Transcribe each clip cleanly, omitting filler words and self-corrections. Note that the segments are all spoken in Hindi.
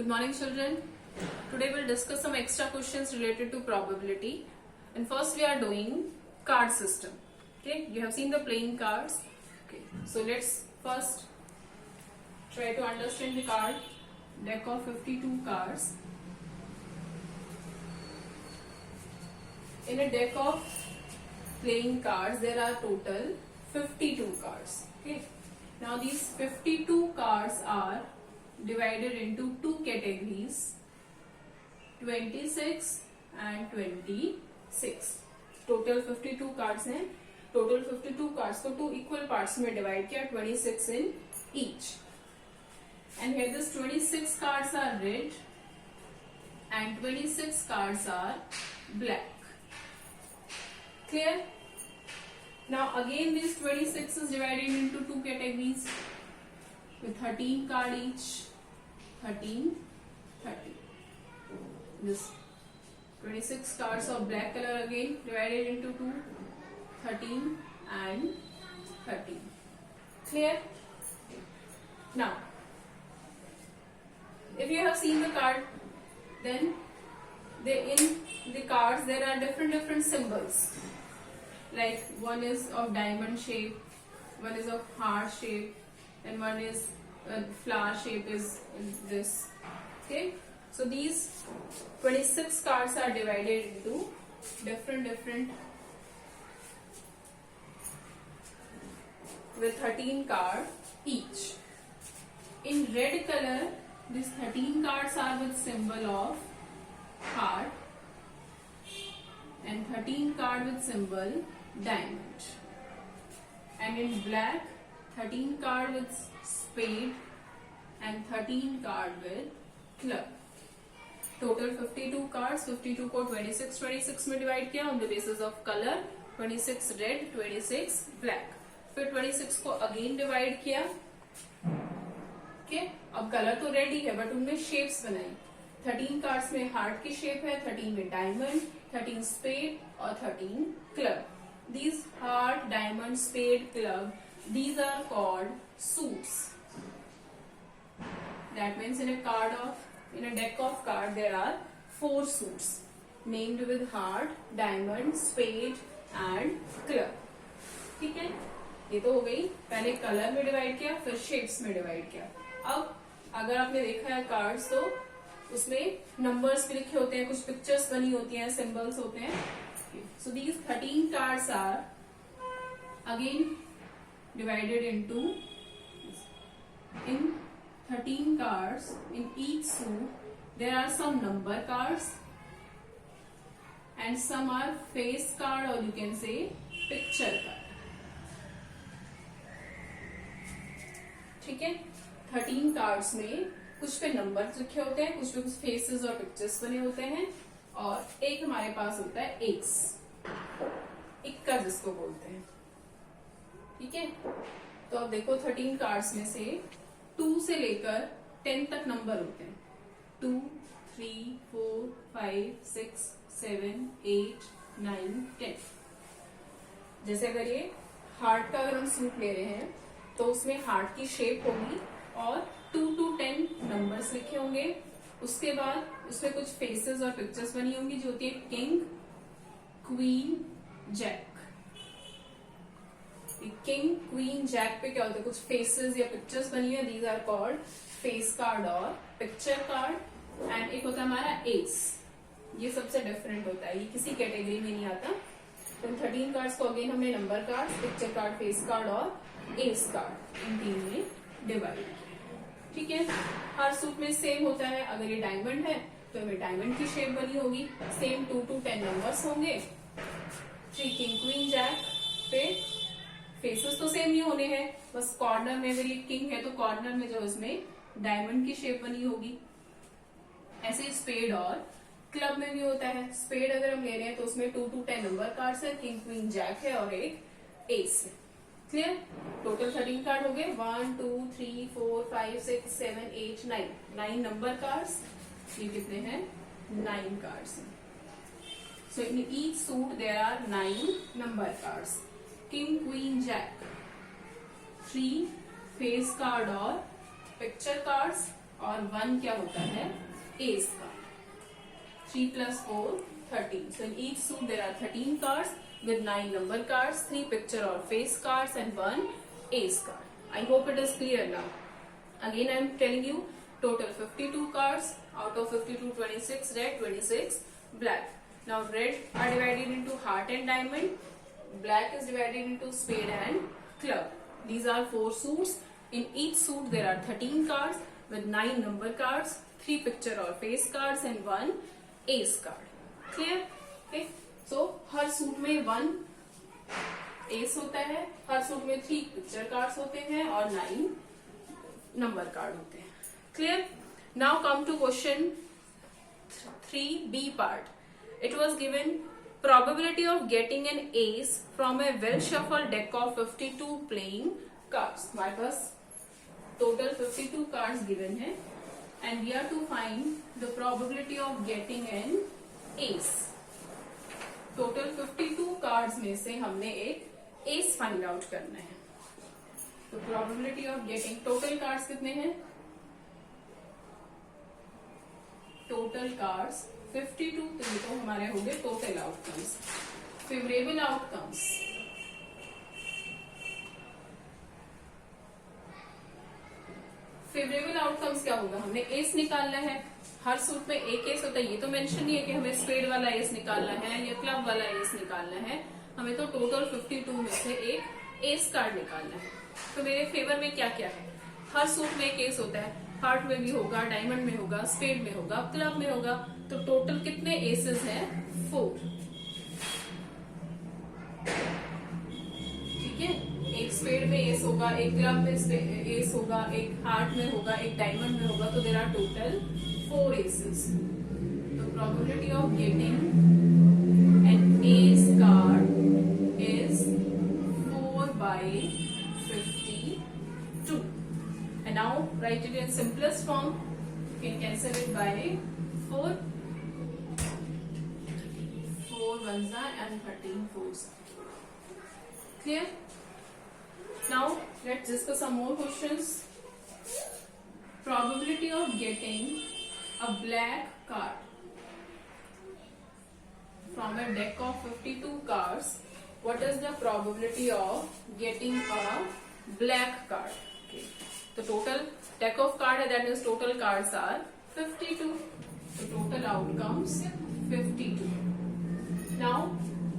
Good morning, children. Today we'll discuss some extra questions related to probability. And first we are doing card system. Okay, you have seen the playing cards. Okay, so let's first try to understand the card deck of 52 cards. In a deck of playing cards, there are total 52 cards. Okay, now these 52 cards are divided into two categories, 26 and 26. Total 52 cards हैं. टोटल 52 कार्ड्स को टू इक्वल पार्ट्स में डिवाइड किया, 26 in each. And here this 26 cards are red and 26 cards are black. Clear? Now again this 26 is divided into two categories with 13 card each. 13, 30. This 26 cards of black color again divided into two, 13 and 13. Clear? Now, if you have seen the card, then in the cards there are different symbols. Like one is of diamond shape, one is of heart shape, and one is flower shape is this. Okay, so these 26 cards are divided into different with 13 cards each. In red color, these 13 cards are with symbol of heart and 13 card with symbol diamond. And in black, 13 card with spade and 13 card with club. Total 52 cards, 52 को 26 में डिवाइड किया on the basis of colour. 26 red, 26 black. फिर 26 को अगेन डिवाइड किया. अब कलर तो रेड ही है बट उनमें शेप्स बनाई. 13 कार्ड्स में हार्ट की शेप है, 13 में डायमंड, 13 स्पेड और 13 club. These heart, diamond, spade, club, these are called suits. That means in a deck of cards there are 4 suits named with heart, diamond, spade and club. ठीक है, ये तो हो गई. पहले कलर में डिवाइड किया, फिर शेप्स में डिवाइड किया. अब अगर आपने देखा है कार्ड्स तो उसमें नंबर्स भी लिखे होते हैं, कुछ पिक्चर्स बनी होती हैं, सिंबल्स होते हैं. So these 13 cards are again divided into in 13 cards. In each suit there are some number cards and some are face card or you can say picture card. ठीक है, 13 कार्ड्स में कुछ पे नंबर लिखे होते हैं, कुछ पे कुछ फेसेस और पिक्चर्स बने होते हैं और एक हमारे पास होता है एक्स, इक्का जिसको बोलते हैं. ठीक है, तो अब देखो 13 कार्ड्स में से 2 से लेकर 10 तक नंबर होते हैं. 2, 3, 4, 5, 6, 7, 8, 9, 10. जैसे अगर ये हार्ट का अगर हम सूट ले रहे हैं तो उसमें हार्ट की शेप होगी और 2 to 10 नंबर्स लिखे होंगे. उसके बाद उसमें कुछ फेसेस और पिक्चर्स बनी होंगी जो होती है king, queen, jack. King, queen, jack पे क्या होता है, कुछ फेसेस या पिक्चर्स बनी है. These are called face card और पिक्चर कार्ड. एंड एक होता है हमारा एस. ये सबसे डिफरेंट होता है, ये किसी कैटेगरी में नहीं आता. तो 13 कार्ड्स को अगेन हमने number card, picture card, face card और एस कार्ड इन 3 में डिवाइड किया. ठीक है, हर सूट में सेम होता है. अगर ये डायमंड है तो हमें डायमंड की शेप बनी होगी. सेम 2 to 10 नंबर्स होंगे. 3 किंग, क्वीन, जैक पे फेसेस तो सेम ही होने हैं, बस कॉर्नर में अगर ये किंग है तो कॉर्नर में जो इसमें डायमंड की शेप बनी होगी. ऐसे स्पेड और क्लब में भी होता है. स्पेड अगर हम ले रहे हैं तो उसमें 2 to 10 नंबर कार्ड्स है, किंग, क्वीन, जैक है और एक एस है. क्लियर? टोटल 13 कार्ड हो गए. 1, 2, 3, 4, 5, 6, 7, 8, 9 नंबर कार्ड्स. ये कितने हैं? 9 कार्ड्स हैं. So in each suit there are 9 number cards. King, queen, jack, 3 face card और पिक्चर कार्ड्स और 1 क्या होता है एस का. 3 plus 4 13. So in each suit there are 13 cards with 9 number cards, 3 picture or face cards and 1 ace card. I hope it is clear now. Again I am telling you total 52 cards. Out of 52, 26 red, 26 black. Now red are divided into heart and diamond. Black is divided into spade and club. These are 4 suits. In each suit there are 13 cards with 9 number cards, 3 picture or face cards and 1 ace card. Clear? Okay. So her suit में 1 ace होता है, हर सूट में 3 picture cards होते हैं और 9 number card होते हैं. Clear? Now come to question 3B part. It was given probability of getting an ace from a well shuffled deck of 52 playing cards. हमारे पास total 52 cards given है and we have to find the probability of getting an ace. Total 52 cards में से हमने एक ace find out करना है. तो probability of getting total cards कितने हैं? Total cards 52. तो ये तो हमारे हो गए टोटल आउटकम्स. फेवरेबल आउटकम्स क्या होगा? हमने एस निकालना है. हर सूट में एक एस होता है. ये तो मेंशन नहीं है कि हमें स्पेड वाला एस निकालना है या क्लब वाला एस निकालना है. हमें तो टोटल 52 में से एक एस कार्ड निकालना है. तो मेरे फेवर में क्या क्या है? हर सूट में एक एस होता है. हार्ट में भी होगा, डायमंड में होगा, स्पेड में होगा, क्लब में होगा. तो टोटल कितने एसेस हैं? 4. ठीक है. एक स्पेड में एस होगा, एक क्लब में एस होगा, एक हार्ट में होगा, एक डायमंड में होगा. तो देयर आर टोटल 4 एसेस. तो probability of getting an S card is 4 by 52. And now write it in simplest form. You can cancel it by 4. 4 ones are and 13 fours. Clear? Now let's discuss some more questions. Probability of getting a black card from a deck of 52 cards. What is the probability of getting a black card? Okay. The total deck of card है, that means total cards are 52. So total outcomes 52. Now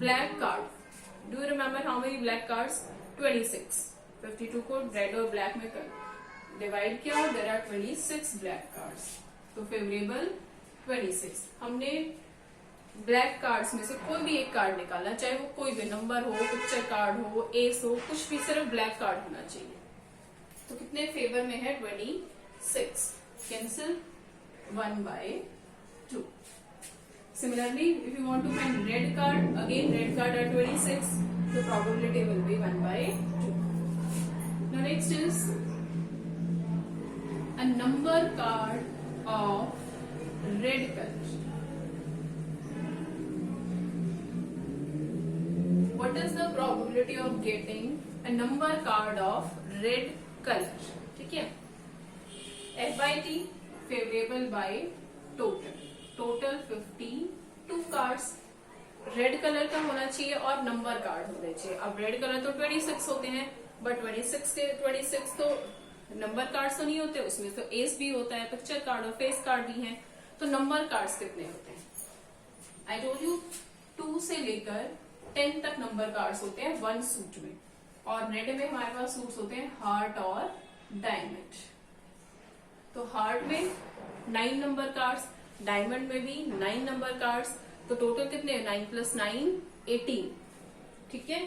black card. Do you remember how many black cards? 26. 52 को रेड और ब्लैक में डिवाइड किया और there are 26 black cards. तो फेवरेबल 26. हमने ब्लैक कार्ड्स में से कोई भी एक कार्ड निकाला, चाहे वो कोई भी नंबर हो, पिक्चर कार्ड हो, एस हो, कुछ भी, सिर्फ ब्लैक कार्ड होना चाहिए. तो कितने फेवर में है? 26. Cancel 1 by 2. Similarly, if you want to find red card, again red card are 26. The probability will be 1 by 2. Now next is a number card of red color. What is the probability of getting a number card of red color? ठीक है. F by T favorable by total. Total 52 cards. Red colour का होना चाहिए और नंबर कार्ड होने चाहिए. अब रेड कलर तो 26 होते हैं, बट 26 तो नंबर कार्ड्स तो नहीं होते. उसमें तो एस भी होता है, पिक्चर कार्ड और फेस कार्ड भी हैं. तो नंबर कार्ड्स कितने होते हैं? आई टोल्ड यू 2 से लेकर 10 तक नंबर कार्ड्स होते हैं 1 सूट में. और रेड में हमारे पास सूट्स होते हैं हार्ट और डायमंड. तो हार्ट में 9 नंबर कार्ड्स, डायमंड में भी 9 नंबर कार्ड्स. तो टोटल कितने? 9 + 9 18. ठीक है.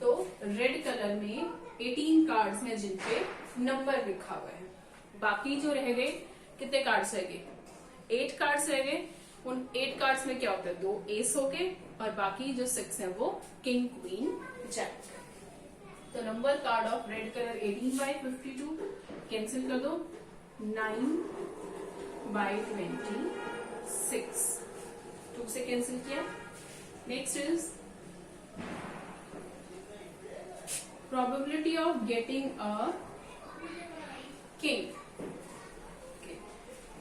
तो रेड कलर में 18 कार्ड्स हैं जिनपे नंबर लिखा हुआ है. बाकी जो रह गए, कितने कार्ड्स रह गए? 8 कार्ड्स रह गए. उन 8 कार्ड्स में क्या होता है? 2 एस हो गए और बाकी जो 6 है वो किंग, क्वीन, जैक. तो number card of red colour 18 by 52. Cancel कर दो. 9 by 26. 2 से कैंसिल किया. Next is probability of getting a king.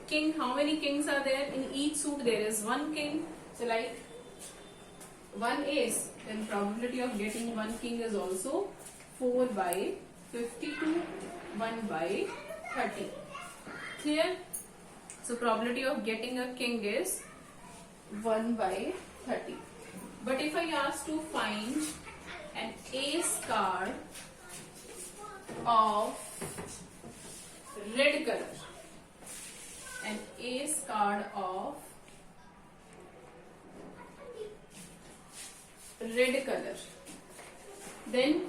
king, how many kings are there? In each suit there is one king. So like one ace, then probability of getting one king is also 4 by 52, 1 by 30. Clear? So probability of getting a king is 1 by 30. But if I ask to find an ace card of red color, an ace card of red color, then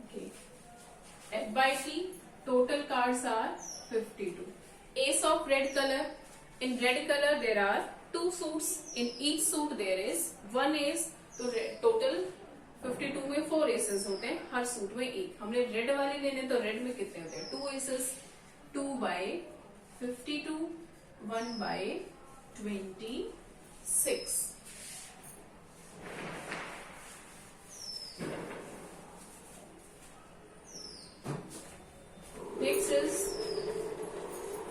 okay, F by T, total cards are 52. Ace of red color, in red color there are 2 suits, in each suit there is one ace, तो total 52 में 4 aces होते हैं, हर सूट में एक. हमने रेड वाले लेने तो रेड में कितने होते हैं? 2 aces, 2 by 52, 1 by 26. Next is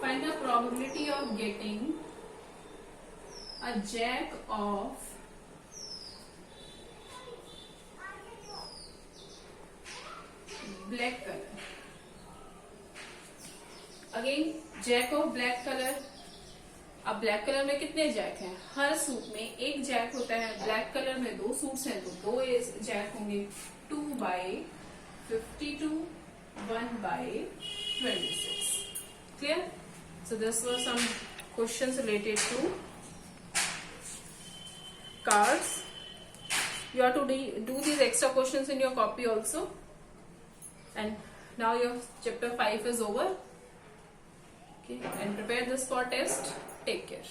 find the probability of getting a jack of black color. Again, jack of black color. अब ब्लैक कलर में कितने जैक हैं? हर सूट में एक जैक होता है. ब्लैक कलर में 2 सूट्स हैं तो 2 जैक होंगे. 2 by 52, 1 by 26. Clear? So this were some questions related to cards. You have to do these extra questions in your copy also. And now your chapter 5 is over. Okay, and prepare this for test. Take care.